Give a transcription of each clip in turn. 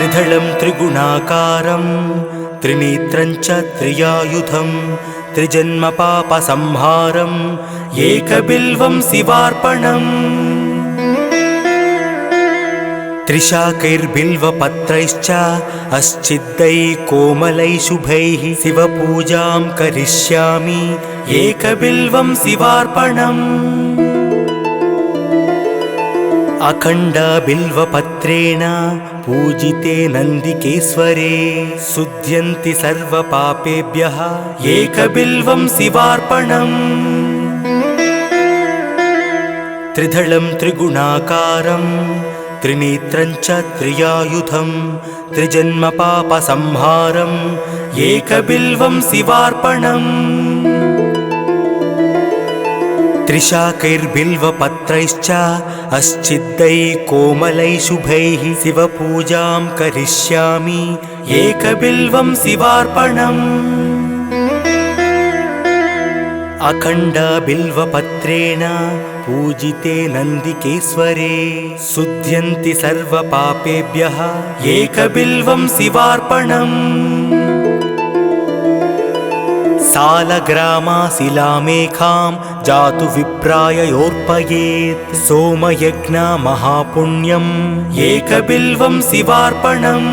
त्रिदलं त्रिगुणाकारं त्रिनेत्रं च त्रियायुधं त्रिजन्मपापसंहारं एकबिल्वं शिवार्पणम् त्रिशाकैर्बिल्वपत्रैश्च अस्चिद्दैः कोमलैः शुभैः शिवपूजां करिष्यामि एकबिल्वं शिवार्पणम् अखण्डबिल्वपत्रेण पूजिते नन्दिकेश्वरे शुध्यन्ति सर्वपापेभ्यः एकबिल्वं शिवार्पणम् त्रिदलं त्रिगुणाकारं त्रिनेत्रं च त्रियायुधं त्रिजन्मपापसंहारं एकबिल्वं शिवार्पणम् त्रिशाकैर्बिल्वपत्रैश्च अस्चिद्दैः कोमलैः शुभैः शिवपूजां करिष्यामि एकबिल्वं शिवार्पणम् अखण्डबिल्वपत्रेण पूजिते नन्दिकेश्वरे शुध्यन्ति सर्वपापेभ्यः एकबिल्वं शिवार्पणम् सालग्रामाशिलामेकां जातु विप्राय योर्पयेत् सोमयज्ञमहापुण्यम् एकबिल्वं शिवार्पणम्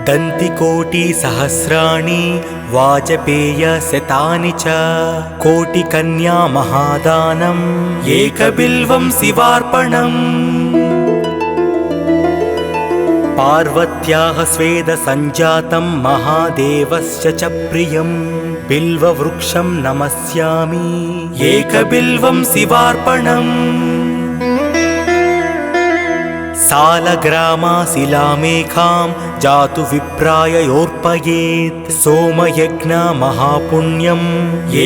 दन्तिकोटिसहस्राणि वाजपेयशतानि च कोटिकन्या महादानम् एकबिल्वं शिवार्पणम् पार्वत्याः स्वेदसञ्जातं महादेवस्य च प्रियं बिल्ववृक्षं नमस्यामि एकबिल्वं शिवार्पणम् सालग्रामाशिलामेकां जातु विप्राय योर्पयेत् सोमयज्ञमहापुण्यम्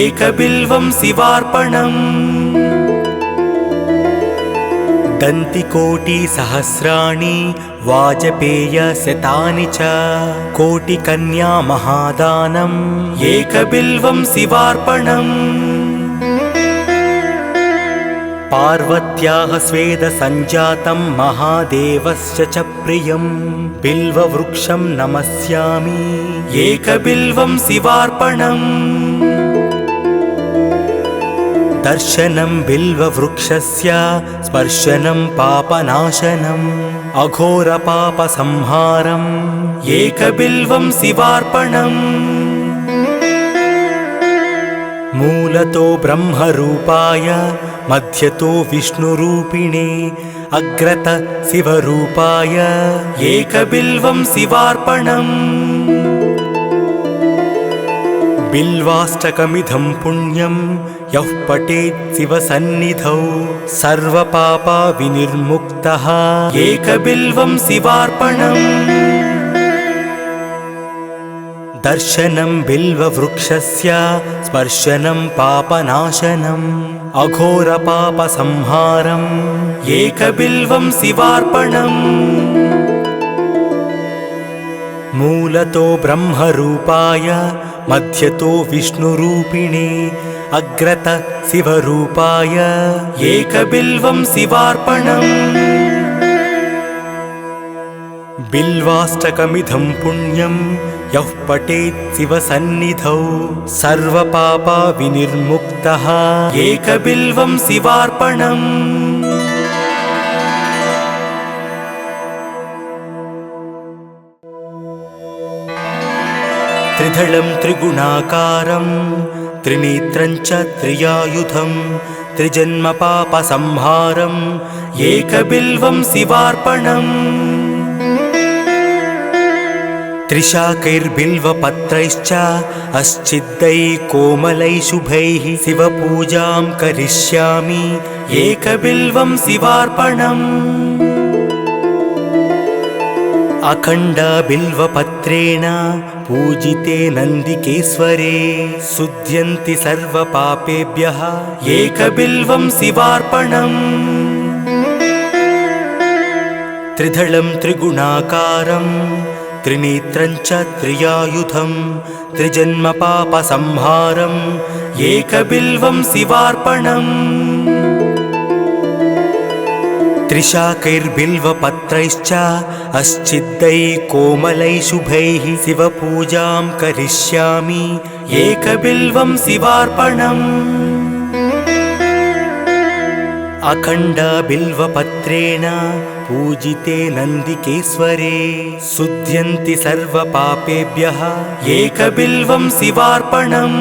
एकबिल्वं शिवार्पणम् दन्तिकोटिसहस्राणि वाजपेयशतानि च कोटिकन्या महादानम् एकबिल्वं शिवार्पणम् पार्वत्याः स्वेदसञ्जातं महादेवस्य च प्रियं बिल्ववृक्षं नमस्यामि एकबिल्वं शिवार्पणम् दर्शनं बिल्ववृक्षस्य स्पर्शनं पापनाशनम् अघोरपापसंहारम् एकबिल्वं शिवार्पणम् मूलतो ब्रह्मरूपाय मध्यतो विष्णुरूपिणे अग्रत शिवरूपाय एकबिल्वं शिवार्पणम् बिल्वाष्टकमिदं पुण्यं यः पठेत् शिवसन्निधौ सर्वपापविनिर्मुक्तः एकबिल्वं शिवार्पणम् दर्शनं बिल्ववृक्षस्य स्पर्शनं पापनाशनम् अघोरपापसंहारम् एकबिल्वं शिवार्पणम् मूलतो ब्रह्मरूपाय मध्यतो विष्णुरूपिणे अग्रत शिवरूपाय एकबिल्वं शिवार्पणम् बिल्वाष्टकमिदं पुण्यं यः पठेत् शिवसन्निधौ सर्वपापविनिर्मुक्तः एकबिल्वं शिवार्पणम् त्रिदलं त्रिगुणाकारं त्रिनेत्रं च त्रियायुधं त्रिजन्मपापसंहारं एकबिल्वं शिवार्पणम् त्रिशाकैर्बिल्वपत्रैश्च अस्चिद्दैः कोमलैः शुभैः शिवपूजां करिष्यामि एकबिल्वं शिवार्पणम् अखण्डबिल्वपत्रेण पूजिते नन्दिकेश्वरे शुध्यन्ति सर्वपापेभ्यः एकबिल्वं शिवार्पणम् त्रिदलं त्रिगुणाकारं त्रिनेत्रं च त्रियायुधं त्रिजन्मपापसंहारं एकबिल्वं शिवार्पणम् त्रिशाकैर्बिल्वपत्रैश्च अश्चिद्दैः कोमलैः शुभैः शिवपूजां करिष्यामि एकबिल्वं शिवार्पणम् अखण्डबिल्वपत्रेण पूजिते नन्दिकेश्वरे शुध्यन्ति सर्वपापेभ्यः एकबिल्वं शिवार्पणम्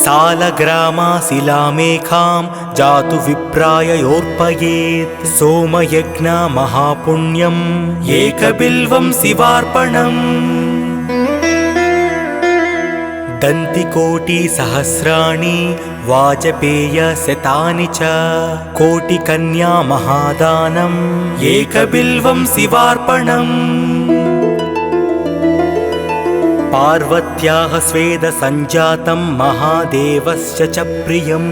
सालग्रामाशिलामेकां जातु विप्राय योर्पयेत् सोमयज्ञ महापुण्यम् एकबिल्वं शिवार्पणम् दन्तिकोटिसहस्राणि वाजपेयशतानि च कोटिकन्या महादानम् एकबिल्वं शिवार्पणम् पार्वत्याः स्वेदसञ्जातं महादेवस्य च प्रियं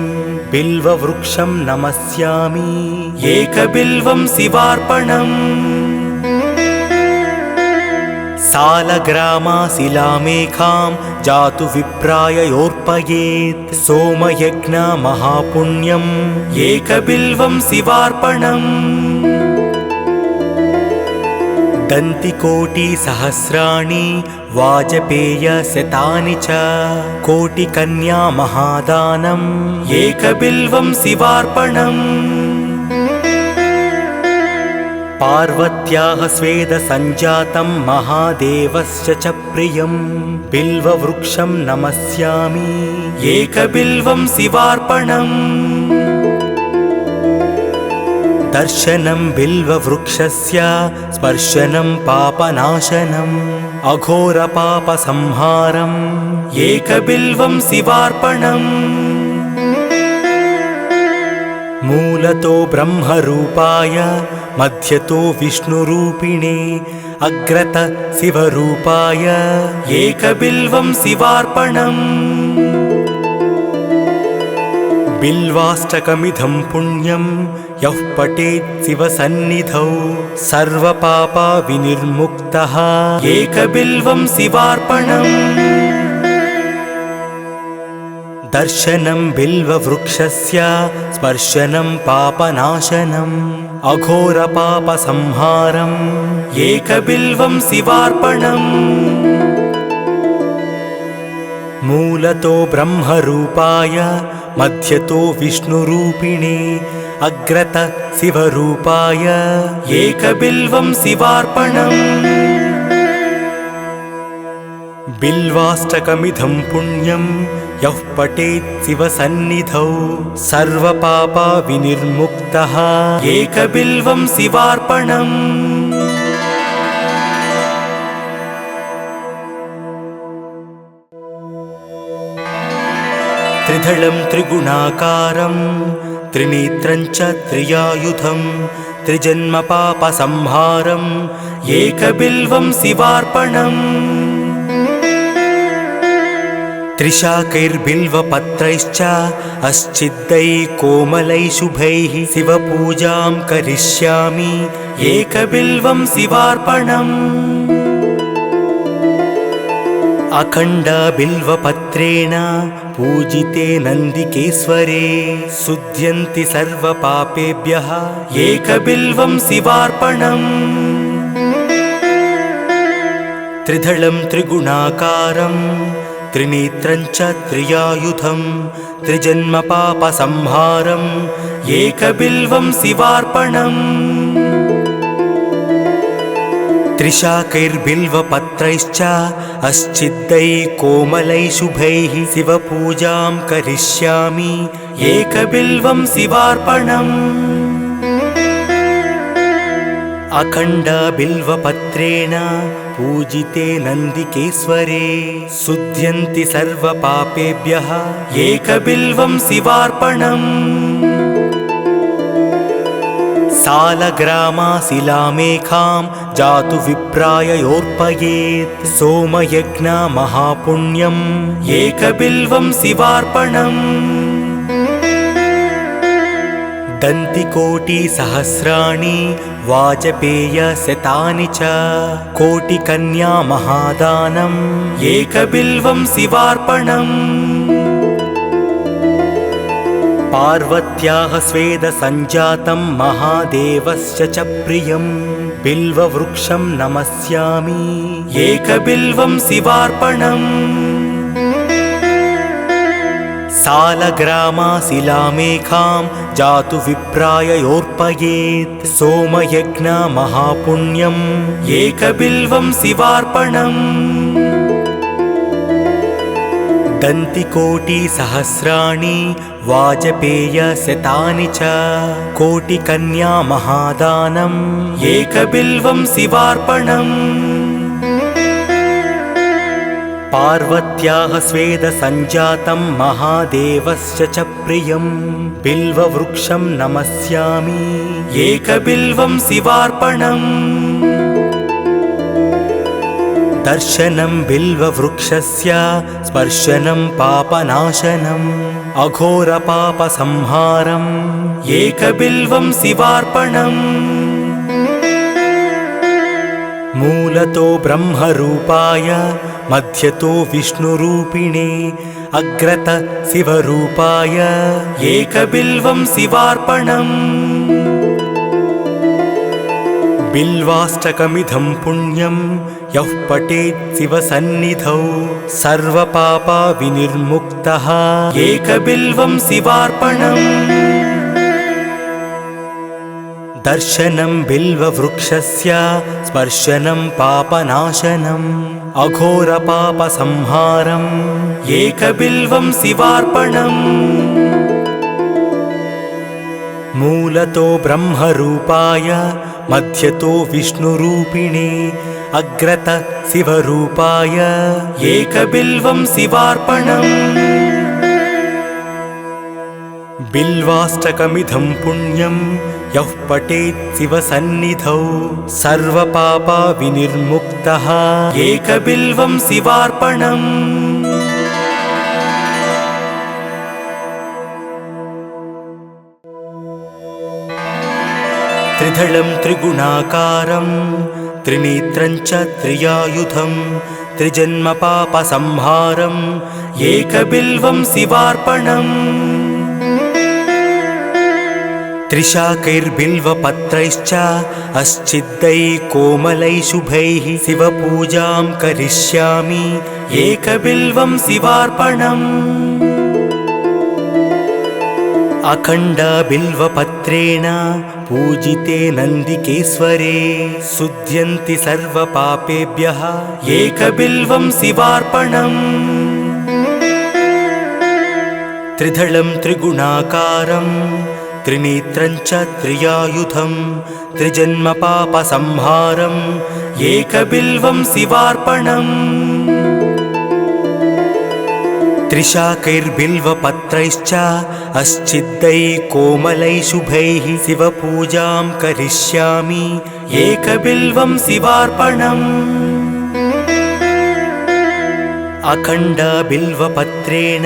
बिल्ववृक्षं नमस्यामि एकबिल्वं शिवार्पणम् सालग्रामाशिलामेकां जातु विप्राय योर्पयेत् सोमयज्ञ महापुण्यम् एकबिल्वं शिवार्पणम् दन्तिकोटिसहस्राणि वाजपेयशतानि च कोटिकन्या महादानम् एकबिल्वं शिवार्पणम् पार्वत्याः स्वेदसञ्जातं महादेवस्य च प्रियं बिल्ववृक्षं नमस्यामि एकबिल्वं शिवार्पणम् दर्शनं बिल्ववृक्षस्य स्पर्शनं पापनाशनम् अघोरपापसंहारम् एकबिल्वं शिवार्पणम् मूलतो ब्रह्मरूपाय मध्यतो विष्णुरूपिणे अग्रत शिवरूपाय एकबिल्वं शिवार्पणम् बिल्वाष्टकमिदं पुण्यं यः पठेत् शिवसन्निधौ सर्वपापविनिर्मुक्तः एकबिल्वं शिवार्पणम् दर्शनं बिल्ववृक्षस्य स्पर्शनं पापनाशनम् अघोरपापसंहारम् एकबिल्वं शिवार्पणम् मूलतो ब्रह्मरूपाय मध्यतो विष्णुरूपिणे अग्रत शिवरूपाय एकबिल्वं शिवार्पणम् बिल्वाष्टकमिदं पुण्यं यः पठेत् शिवसन्निधौ सर्वपापविनिर्मुक्तः एकबिल्वं शिवार्पणम् त्रिदलं त्रिगुणाकारं त्रिनेत्रं च त्रियायुधं त्रिजन्मपापसंहारम् एकबिल्वं शिवार्पणम् त्रिशाकैर्बिल्वपत्रैश्च अश्चिद्दैः कोमलैः शुभैः शिवपूजां करिष्यामि एकबिल्वं शिवार्पणम् अखण्डबिल्वपत्रेण पूजिते नन्दिकेश्वरे शुध्यन्ति सर्वपापेभ्यः एकबिल्वं शिवार्पणम् त्रिदलं त्रिगुणाकारं त्रिनेत्रं च त्रियायुधं त्रिजन्मपापसंहारम् एकबिल्वं शिवार्पणम् त्रिशाकैर्बिल्वपत्रैश्च अश्चिद्दैः कोमलैः शुभैः शिवपूजां करिष्यामि एकबिल्वं शिवार्पणम् अखण्डबिल्वपत्रेण पूजिते नन्दिकेश्वरे शुध्यन्ति सर्वपापेभ्यः एकबिल्वं शिवार्पणम् सालग्रामाशिलामेकां जातु विप्राय योर्पयेत् सोमयज्ञ महापुण्यम् एकबिल्वं शिवार्पणम् दन्तिकोटिसहस्राणि वाजपेयशतानि च कोटिकन्या महादानम् एकबिल्वं शिवार्पणम् पार्वत्याः स्वेदसञ्जातं महादेवस्य च प्रियं बिल्ववृक्षं नमस्यामि एकबिल्वं शिवार्पणम् सालग्रामाशिलामेखां जातु विप्राय योर्पयेत् सोमयज्ञमहापुण्यम् एकबिल्वं शिवार्पणम् दन्तिकोटिसहस्राणि वाजपेयशतानि च कोटिकन्यामहादानम् एकबिल्वं शिवार्पणम् पार्वत्याः स्वेदसञ्जातं महादेवस्य च प्रियं बिल्ववृक्षं नमस्यामि एकबिल्वं शिवार्पणम् दर्शनं बिल्ववृक्षस्य स्पर्शनं पापनाशनम् अघोरपापसंहारम् एकबिल्वं शिवार्पणम् मूलतो ब्रह्मरूपाय मध्यतो विष्णुरूपिणे अग्रत शिवरूपाय एकबिल्वं शिवार्पणम् बिल्वाष्टकमिदं पुण्यं यः पठेत् शिवसन्निधौ सर्वपापविनिर्मुक्तः एकबिल्वं शिवार्पणम् दर्शनं बिल्ववृक्षस्य स्पर्शनं पापनाशनम् अघोरपापसंहारम् एकबिल्वं शिवार्पणम् मूलतो ब्रह्मरूपाय मध्यतो विष्णुरूपिणे अग्रत शिवरूपाय एकबिल्वं शिवार्पणम् बिल्वाष्टकमिदं पुण्यं यः पठेत् शिवसन्निधौ सर्वपापविनिर्मुक्तः एकबिल्वं शिवार्पणम् त्रिदलं त्रिगुणाकारं त्रिनेत्रं च त्रियायुधं त्रिजन्मपापसंहारम् एकबिल्वं शिवार्पणम् त्रिशाकैर्बिल्वपत्रैश्च अस्चिद्दैः कोमलैः शुभैः शिवपूजां करिष्यामि एकबिल्वं शिवार्पणम् अखण्डबिल्वपत्रेण पूजिते नन्दिकेश्वरे शुध्यन्ति सर्वपापेभ्यः एकबिल्वं शिवार्पणम् त्रिदलं त्रिगुणाकारं त्रिनेत्रं च त्रियायुधं त्रिजन्मपापसंहारम् एकबिल्वं शिवार्पणम् त्रिशाकैर्बिल्वपत्रैश्च अस्चिद्दैः कोमलैः शुभैः शिवपूजां करिष्यामि एकबिल्वं शिवार्पणम् अखण्डबिल्वपत्रेण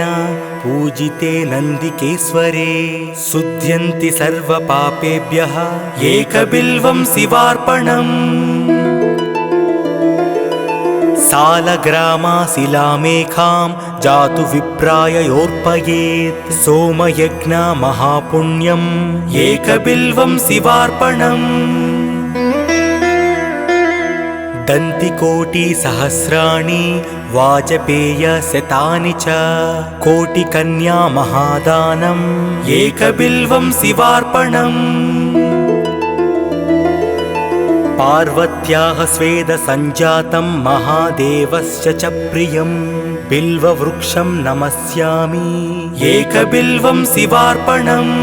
पूजिते नन्दिकेश्वरे शुध्यन्ति सर्वपापेभ्यः एकबिल्वं शिवार्पणम् सालग्रामाशिलामेखां जातु विप्राय योर्पयेत् सोमयज्ञमहापुण्यम् एकबिल्वं शिवार्पणम् दन्तिकोटिसहस्राणि वाजपेयशतानि च कोटिकन्यामहादानम् एकबिल्वं शिवार्पणम् पार्वत्याः स्वेदसञ्जातं महादेवस्य च प्रियं बिल्ववृक्षं नमस्यामि एकबिल्वं शिवार्पणम्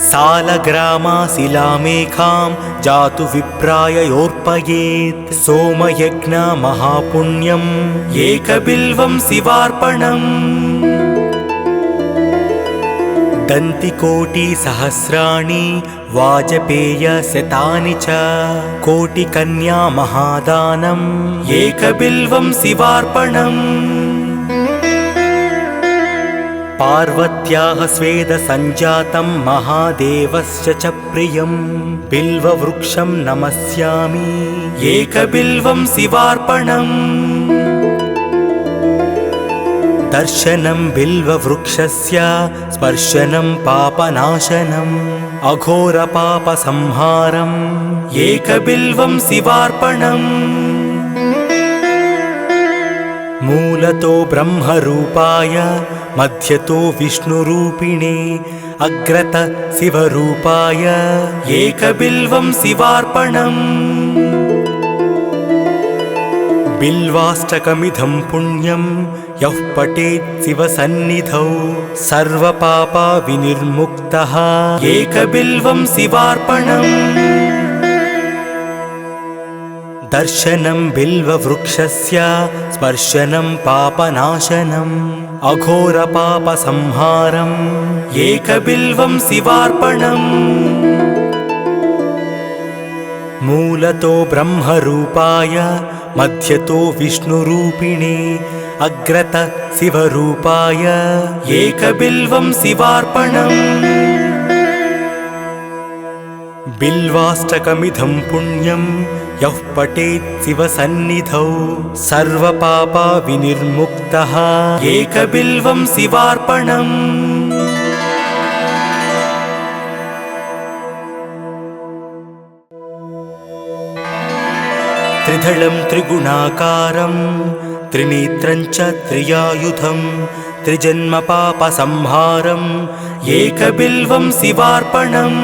सालग्रामाशिलामेखां जातु विप्राय योर्पयेत् सोमयज्ञमहापुण्यम् एकबिल्वं शिवार्पणम् दन्तिकोटिसहस्राणि वाजपेयशतानि च कोटिकन्यामहादानम् एकबिल्वं शिवार्पणम् पार्वत्याः स्वेदसञ्जातं महादेवस्य च प्रियं बिल्ववृक्षं नमस्यामि एकबिल्वं शिवार्पणम् दर्शनं बिल्ववृक्षस्य स्पर्शनं पापनाशनम् अघोरपापसंहारम् एकबिल्वं शिवार्पणम् मूलतो ब्रह्मरूपाय मध्यतो विष्णुरूपिणे अग्रत शिवरूपाय एकबिल्वं शिवार्पणम् बिल्वाष्टकमिदं पुण्यं यः पठेत् शिवसन्निधौ सर्वपापा विनिर्मुक्तः एकबिल्वं शिवार्पणम् दर्शनं बिल्ववृक्षस्य स्पर्शनं पापनाशनम् अघोरपापसंहारम् एकबिल्वं शिवार्पणम् मूलतो ब्रह्मरूपाय मध्यतो विष्णुरूपिणे अग्रत शिवरूपाय एकबिल्वं शिवार्पणम् बिल्वाष्टकमिदं पुण्यं यः पठेत् शिवसन्निधौ सर्वपापा विनिर्मुक्तः एकबिल्वं शिवार्पणम् त्रिदलं त्रिगुणाकारं त्रिनेत्रं च त्रियायुधं त्रिजन्मपापसंहारम् एकबिल्वं शिवार्पणम्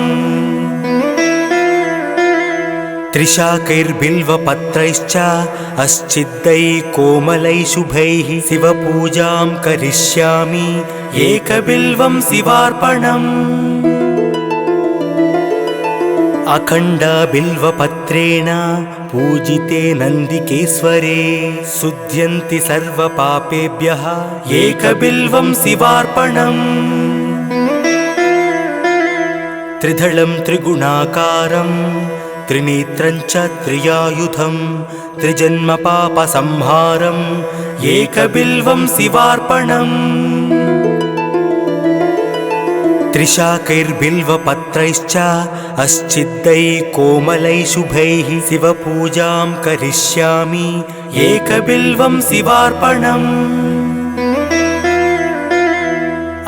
त्रिशाकैर्बिल्वपत्रैश्च अस्चिद्दैः कोमलैः शुभैः शिवपूजां करिष्यामि एकबिल्वं शिवार्पणम् अखण्डबिल्वपत्रेण पूजिते नन्दिकेश्वरे शुध्यन्ति सर्वपापेभ्यः एकबिल्वं शिवार्पणम् त्रिदलं त्रिगुणाकारं त्रिनेत्रं च त्रियायुधं त्रिजन्मपापसंहारम् एकबिल्वं शिवार्पणम् त्रिशाकैर्बिल्वपत्रैश्च अस्चिद्दैः कोमलैः शुभैः शिवपूजां करिष्यामि एकबिल्वं शिवार्पणम्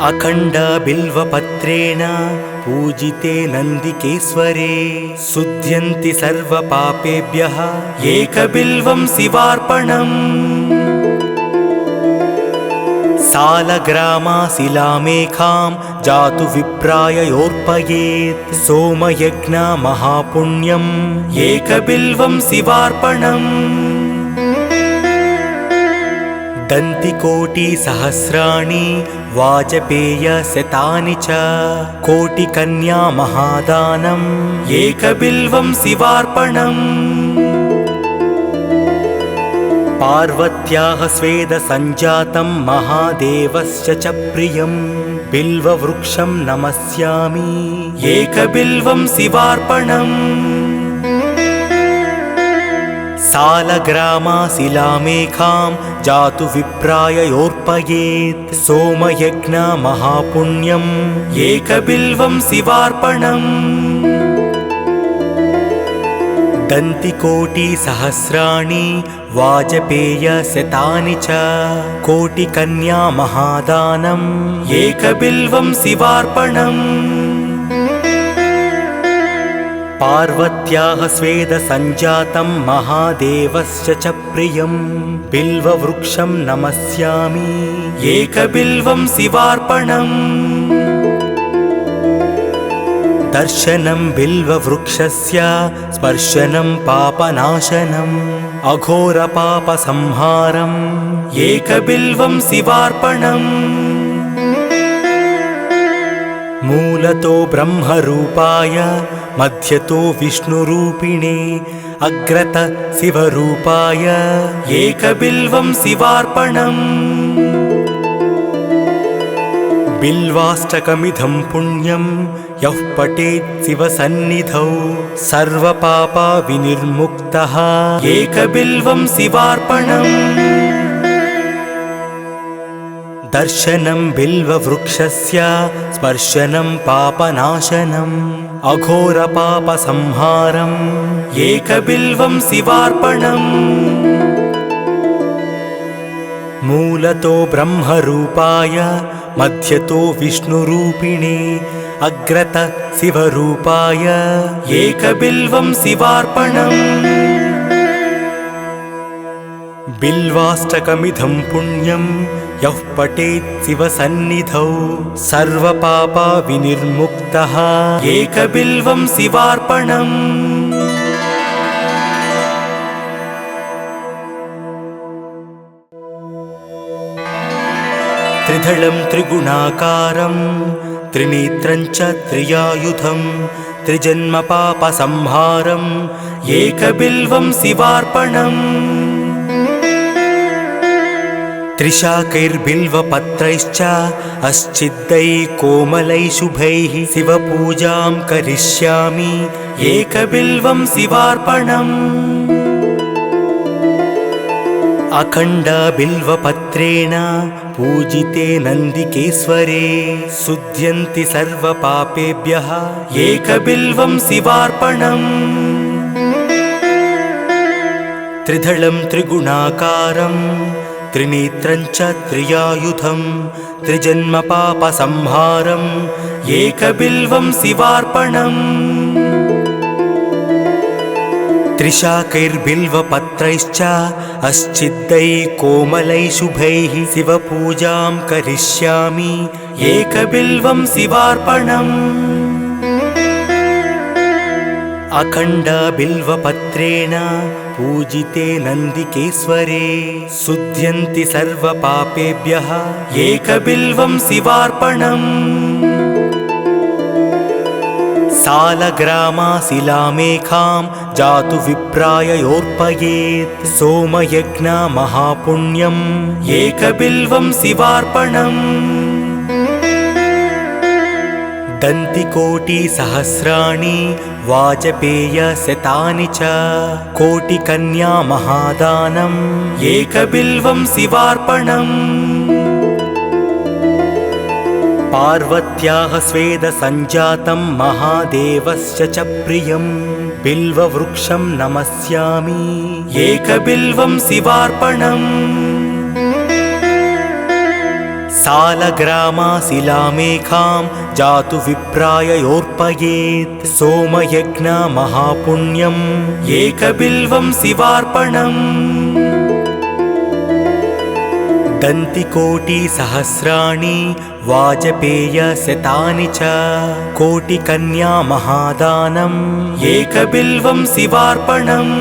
अखण्डबिल्वपत्रेण पूजिते नन्दिकेश्वरे शुध्यन्ति सर्वपापेभ्यः एकबिल्वं शिवार्पणम् सालग्रामाशिलामेखां जातु विप्राययोर्पयेत् सोमयज्ञमहापुण्यम् एकबिल्वं शिवार्पणम् दन्तिकोटिसहस्राणि वाजपेयशतानि च कोटिकन्यामहादानम् एकबिल्वं शिवार्पणम् पार्वत्याः स्वेदसञ्जातं महादेवस्य च प्रियं बिल्ववृक्षं नमस्यामि एकबिल्वं शिवार्पणम् सालग्रामाशिलामेखां जातु विप्राययोर्पयेत् सोमयज्ञमहापुण्यम् एकबिल्वं शिवार्पणम् दन्तिकोटिसहस्राणि वाजपेयशतानि च कोटिकन्यामहादानम् एकबिल्वं शिवार्पणम् पार्वत्याः स्वेदसञ्जातं महादेवस्य च प्रियं बिल्ववृक्षं नमस्यामि एकबिल्वं शिवार्पणम् दर्शनं बिल्ववृक्षस्य स्पर्शनं पापनाशनम् अघोरपापसंहारम् एकबिल्वं शिवार्पणम् मूलतो ब्रह्मरूपाय मध्यतो विष्णुरूपिणे अग्रत शिवरूपाय एकबिल्वं शिवार्पणम् बिल्वाष्टकमिदं पुण्यं यः पठेत् शिवसन्निधौ सर्वपापा विनिर्मुक्तः एकबिल्वं शिवार्पणम् दर्शनं बिल्ववृक्षस्य स्पर्शनं पापनाशनम् अघोरपापसंहारम् एकबिल्वं शिवार्पणम् मूलतो ब्रह्मरूपाय मध्यतो विष्णुरूपिणे अग्रत शिवरूपाय एकबिल्वं शिवार्पणम् बिल्वाष्टकमिदं पुण्यं यः पठेत् शिवसन्निधौ सर्वपापा विनिर्मुक्तः एकबिल्वं शिवार्पणम् त्रिदलं त्रिगुणाकारं त्रिनेत्रं च त्रियायुधं त्रिजन्मपापसंहारम् एकबिल्वं शिवार्पणम् त्रिशाकैर्बिल्वपत्रैश्च अश्चिद्दैः कोमलैः शुभैः शिवपूजां करिष्यामि एकबिल्वं शिवार्पणम् अखण्डबिल्वपत्रेण पूजिते नन्दिकेश्वरे शुध्यन्ति सर्वपापेभ्यः एकबिल्वं शिवार्पणम् त्रिदलं त्रिगुणाकारं त्रिनेत्रं च त्रियायुधं त्रिजन्मपापसंहारम् एकबिल्वं शिवार्पणम् त्रिशाकैर्बिल्वपत्रैश्च अश्चिद्दैः कोमलैः शुभैः शिवपूजां करिष्यामि एकबिल्वं शिवार्पणम् अखण्डबिल्वपत्रेण पूजिते नन्दिकेश्वरे शुध्यन्ति सर्वपापेभ्यः एकबिल्वं शिवार्पणम् सालग्रामाशिलामेकां जातु विप्राय योर्पयेत् सोमयज्ञ महापुण्यम् एकबिल्वं शिवार्पणम् दन्तिकोटिसहस्राणि वाजपेयशतानि च कोटिकन्या महादानम् एकबिल्वं शिवार्पणम् पार्वत्याः स्वेदसञ्जातं महादेवस्य च प्रियं बिल्ववृक्षं नमस्यामि एकबिल्वं शिवार्पणम् सालग्रामाशिलामेकां जातु विप्राय योर्पयेत् सोमयज्ञ महापुण्यम् एकबिल्वं शिवार्पणम् दन्तिकोटिसहस्राणि वाजपेयशतानि च कोटिकन्या महादानम् एकबिल्वं शिवार्पणम्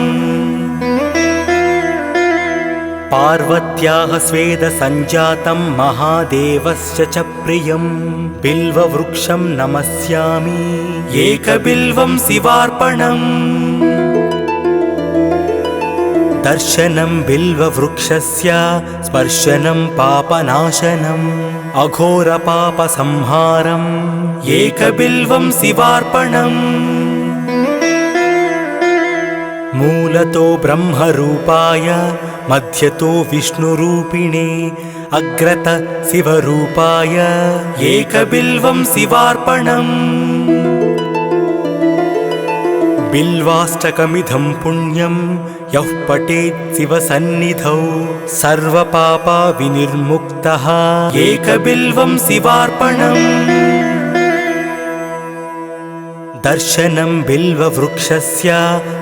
पार्वत्याः स्वेदसञ्जातं महादेवस्य च प्रियं बिल्ववृक्षं नमस्यामि एकबिल्वं शिवार्पणम् दर्शनं बिल्ववृक्षस्य स्पर्शनं पापनाशनम् अघोरपापसंहारम् एकबिल्वं शिवार्पणम् मूलतो ब्रह्मरूपाय मध्यतो विष्णुरूपिणे अग्रत शिवरूपाय एकबिल्वं शिवार्पणम् बिल्वाष्टकमिदं पुण्यं यः पठेत् शिवसन्निधौ सर्वपापा विनिर्मुक्तः एकबिल्वं शिवार्पणम् दर्शनं बिल्ववृक्षस्य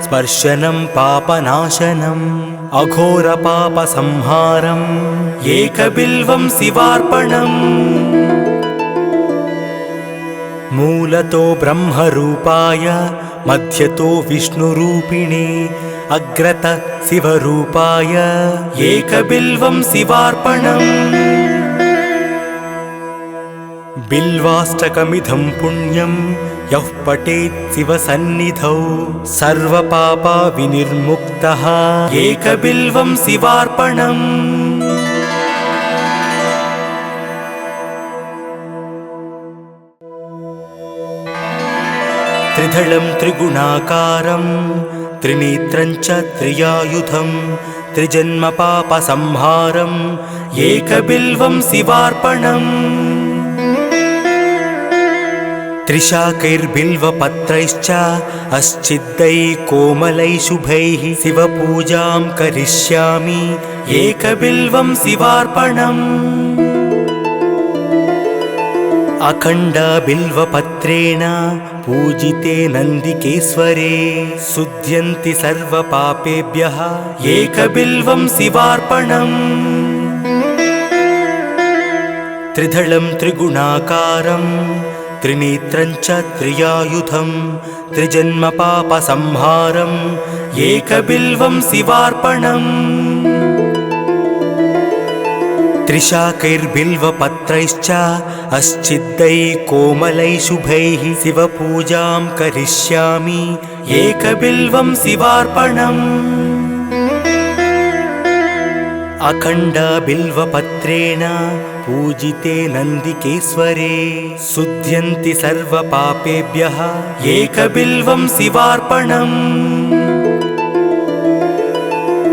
स्पर्शनं पापनाशनम् अघोरपापसंहारम् एकबिल्वं शिवार्पणम् मूलतो ब्रह्मरूपाय मध्यतो विष्णुरूपिणे अग्रत शिवरूपाय एकबिल्वं शिवार्पणम् बिल्वाष्टकमिदं पुण्यं यः पठेत् शिवसन्निधौ सर्वपापा विनिर्मुक्तः एकबिल्वं शिवार्पणम् त्रिदलं त्रिगुणाकारं त्रिनेत्रं च त्रियायुधं त्रिजन्मपापसंहारम् एकबिल्वं शिवार्पणम् त्रिशाकैर्बिल्वपत्रैश्च अश्चिद्दैः कोमलैः शुभैः शिवपूजां करिष्यामि एकबिल्वं शिवार्पणम्। अखण्डबिल्वपत्रेण पूजिते नन्दिकेश्वरे शुध्यन्ति सर्वपापेभ्यः एकबिल्वं शिवार्पणम्। त्रिदलं त्रिगुणाकारं त्रिनेत्रं च त्रियायुधं त्रिजन्मपापसंहारम् एकबिल्वं शिवार्पणम्। त्रिशाकैर्बिल्वपत्रैश्च अश्चिद्दैः कोमलैः शुभैः शिवपूजां करिष्यामि एकबिल्वं शिवार्पणम्। अखण्डबिल्वपत्रेण पूजिते नन्दिकेश्वरे शुध्यन्ति सर्वपापेभ्यः एकबिल्वं शिवार्पणम्।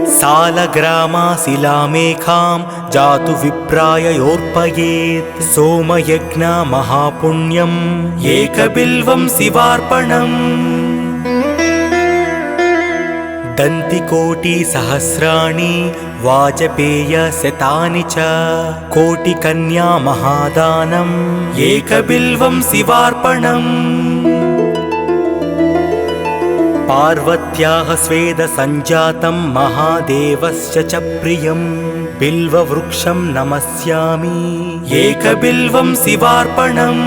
सालग्रामाशिलामेकां जातु विप्राय योर्पयेत् सोमयज्ञमहापुण्यम् एकबिल्वं शिवार्पणम्। दन्तिकोटिसहस्राणि वाजपेयशतानि च कोटिकन्या महादानम् एकबिल्वं शिवार्पणम्। पार्वत्याः स्वेदसञ्जातं महादेवस्य च प्रियं बिल्ववृक्षं नमस्यामि एकबिल्वं शिवार्पणम्।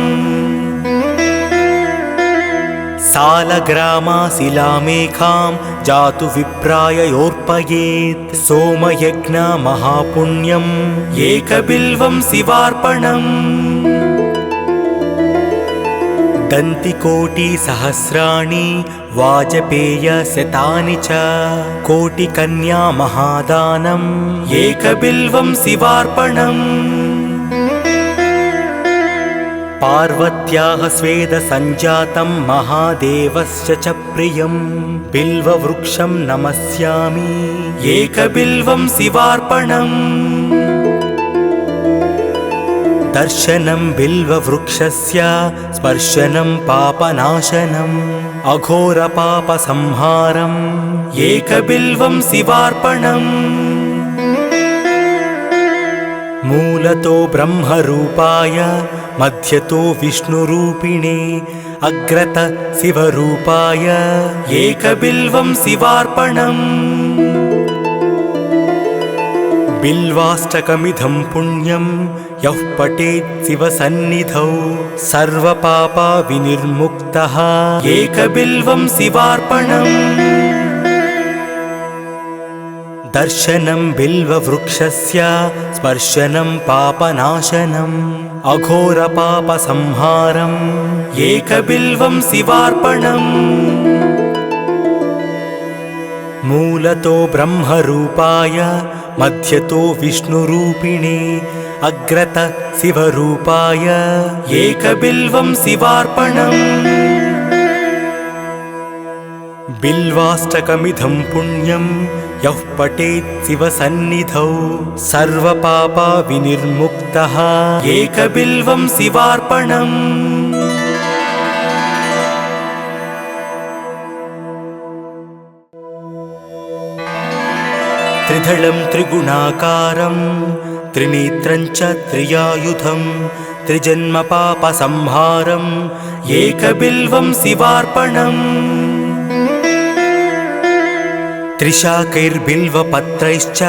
सालग्रामाशिलामेकां जातु विप्राय योर्पयेत् सोमयज्ञमहापुण्यम् एकबिल्वं शिवार्पणम्। दन्तिकोटिसहस्राणि वाजपेयशतानि च कोटिकन्या महादानम् एकबिल्वं शिवार्पणम्। पार्वत्याः स्वेदसञ्जातं महादेवस्य च प्रियं बिल्ववृक्षं नमस्यामि एकबिल्वं शिवार्पणम्। दर्शनं बिल्ववृक्षस्य स्पर्शनं पापनाशनम् अघोरपापसंहारम् एकबिल्वं शिवार्पणम्। मूलतो ब्रह्मरूपाय मध्यतो विष्णुरूपिणे अग्रत शिवरूपाय एकबिल्वं शिवार्पणम्। बिल्वाष्टकमिदं पुण्यं यः पठेत् शिवसन्निधौ सर्वपापविनिर्मुक्तः एकबिल्वं शिवार्पणम्। दर्शनं बिल्ववृक्षस्य स्पर्शनं पापनाशनम् अघोरपापसंहारम् एकबिल्वं शिवार्पणम्। मूलतो ब्रह्मरूपाय मध्यतो विष्णुरूपिणे अग्रत शिवरूपाय एकबिल्वं शिवार्पणम्। बिल्वाष्टकमिदं पुण्यं यः पठेत् शिवसन्निधौ सर्वपापविनिर्मुक्तः एकबिल्वं शिवार्पणम्। त्रिदलं त्रिगुणाकारं त्रिनेत्रं च त्रियायुधं त्रिजन्मपापसंहारम् एकबिल्वं शिवार्पणम्। त्रिशाकैर्बिल्वपत्रैश्च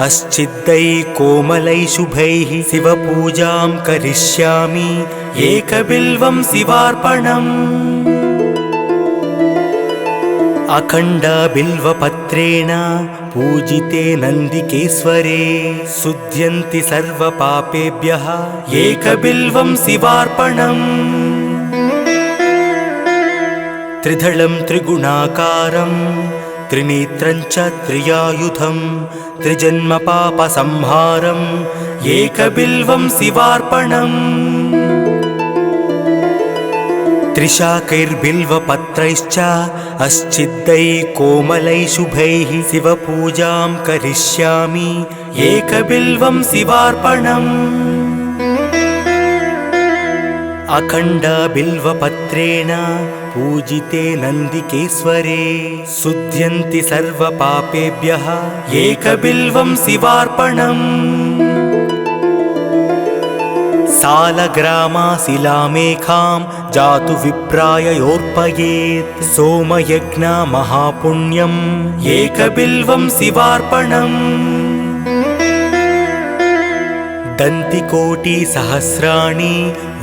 अश्चिद्दैः कोमलैः शुभैः शिवपूजां करिष्यामि एकबिल्वं शिवार्पणम्। अखण्डबिल्वपत्रेण पूजिते नन्दिकेश्वरे शुध्यन्ति सर्वपापेभ्यः एकबिल्वं शिवार्पणम्। त्रिदलं त्रिगुणाकारं त्रिनेत्रं च त्रियायुधं त्रिजन्मपापसंहारम् एकबिल्वं शिवार्पणम्। त्रिशाकैर्बिल्वपत्रैश्च अश्चिद्दैः कोमलैः शुभैः शिवपूजां करिष्यामि एकबिल्वं शिवार्पणम्। अखण्ड बिल्वपत्रेण पूजिते नन्दिकेश्वरे शुध्यन्ति सर्वपापेभ्यः एकबिल्वं शिवार्पणम् सालग्रामाशिलामेखां जातु विप्राय योर्पयेत् सोमयज्ञ महापुण्यम् एकबिल्वं शिवार्पणम् दन्तिकोटिसहस्राणि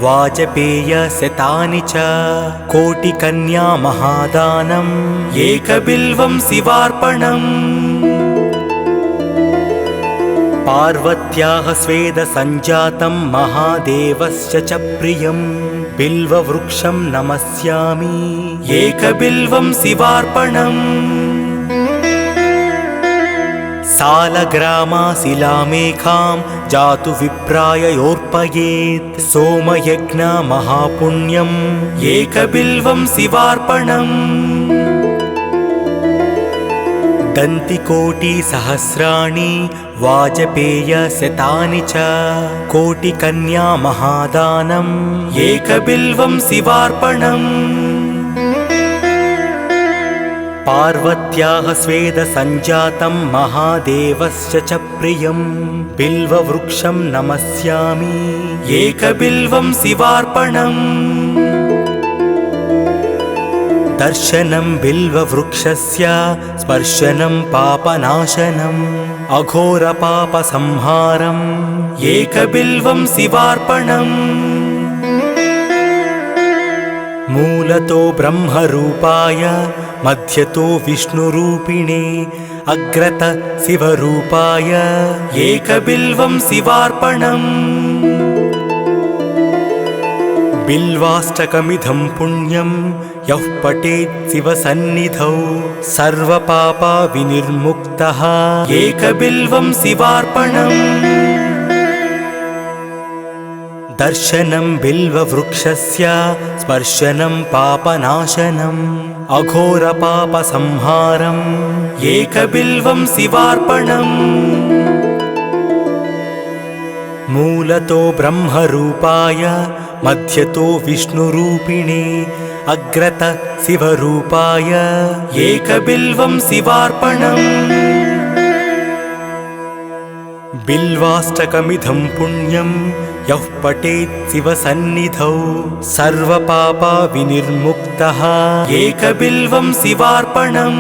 वाजपेयशतानि च कोटिकन्या महादानम् एकबिल्वं शिवार्पणम् पार्वत्याः स्वेदसञ्जातं महादेवस्य च प्रियं बिल्ववृक्षं नमस्यामि एकबिल्वं शिवार्पणम् सालग्रामाशिलामेखां जातु विप्राय योर्पयेत् सोमयज्ञ महापुण्यम् एकबिल्वं शिवार्पणम् दन्तिकोटिसहस्राणि वाजपेयशतानि च कोटिकन्या महादानम् एकबिल्वं शिवार्पणम् पार्वत्याः स्वेदसञ्जातं महादेवस्य च प्रियं बिल्ववृक्षं नमस्यामि एकबिल्वं शिवार्पणम् दर्शनं बिल्ववृक्षस्य स्पर्शनं पापनाशनम् अघोरपापसंहारम् एकबिल्वं शिवार्पणम् मूलतो ब्रह्मरूपाय मध्यतो विष्णुरूपिणे अग्रत शिवरूपाय एकबिल्वं शिवार्पणम् बिल्वाष्टकमिदं पुण्यं यः पठेत् शिवसन्निधौ सर्वपापविनिर्मुक्तः एकबिल्वं शिवार्पणम् दर्शनं बिल्ववृक्षस्य स्पर्शनं पापनाशनम् अघोरपापसंहारम् एकबिल्वं शिवार्पणम् मूलतो ब्रह्मरूपाय मध्यतो विष्णुरूपिणे अग्रत शिवरूपाय एकबिल्वं शिवार्पणम् बिल्वाष्टकमिदं पुण्यं यः पठेत् शिवसन्निधौ सर्वपापविनिर्मुक्तः एकबिल्वं शिवार्पणम्